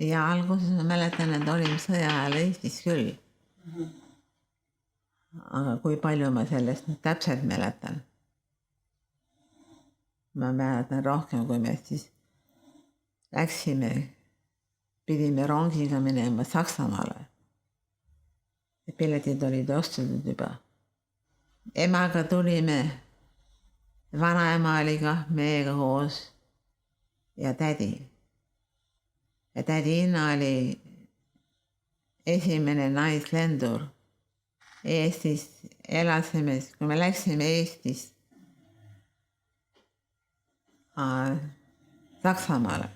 Ja alguses ma mäletan, et olime sõja ajal Eestis küll. Aga kui palju ma sellest nüüd täpselt mäletan? Ma mäletan rohkem, kui me siis läksime, pidime rongiga minema Saksamaale. Piletid olid ostetud juba. Emaga tulime, vanaema oli kah meiega koos ja tädi. Ja tädi Inna oli esimene naislendur Eestis. Elasime, kui me läksime Eestist Saksamaale,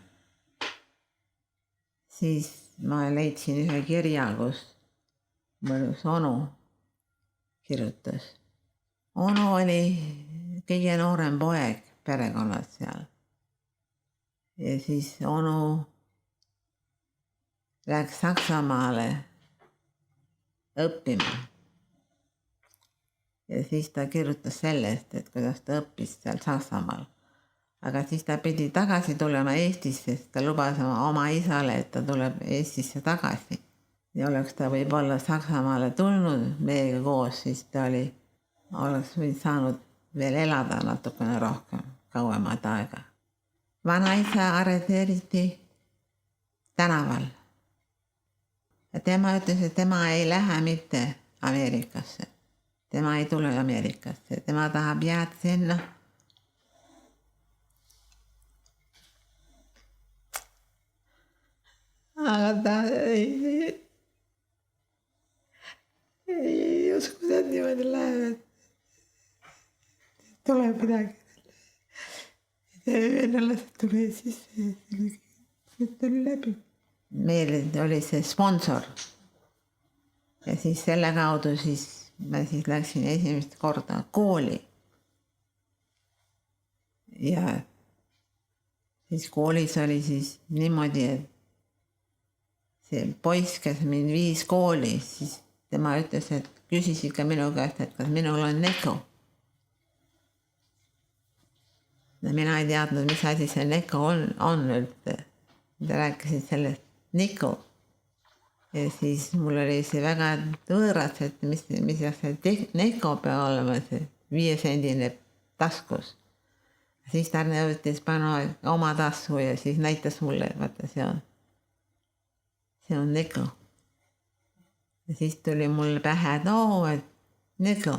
siis ma leidsin ühe kirja, kus mõnus onu kirjutas. Onu oli kõige noorem poeg perekonnas seal. Ja siis onu läks Saksamaale õppima. Ja siis ta kirjutas sellest, et kuidas ta õppis seal Saksamaal. Aga siis ta pidi tagasi tulema Eestisse, sest ta lubas oma isale, et ta tuleb Eestisse tagasi. Ja oleks ta võib-olla Saksamaale tulnud meiega koos, siis ta oleks saanud veel elada natukene rohkem, kauemat aega. Vanaisa arreteeriti tänaval. Ja tema ütles, et tema ei lähe mitte Ameerikasse. Tema ei tule Ameerikasse. Tema tahab jääda sinna. Aga ta ei usku, et niimoodi läheb. Tuleb midagi. Vennelased tuli sisse. Tuli läbi. Meil oli see sponsor. Ja siis selle kaudu siis ma siis läksin esimest korda kooli. Ja siis koolis oli siis niimoodi, et see poiss, kes mind viis kooli, siis tema ütles, et küsis ikka minu käest, et kas minul on neko. Ja mina ei teadnud, mis asi see neko on üldse. Ta rääkisid sellest neko. Ja siis mul oli see väga võõras, et mis see neko peab olema, see 5-sendine taskus. Siis ta võttis oma tasku ja siis näitas mulle, vaata see on neko. Ja siis tuli mulle pähe, et neko.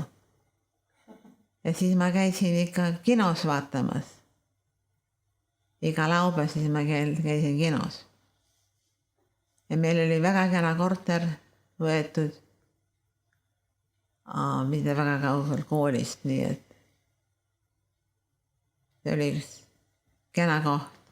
Ja siis ma käisin ikka kinos vaatamas. Iga laupäev siis ma käisin kinos. Ja meil oli väga kena korter võetud, mitte väga kaugel koolist, nii et see oli kena koht.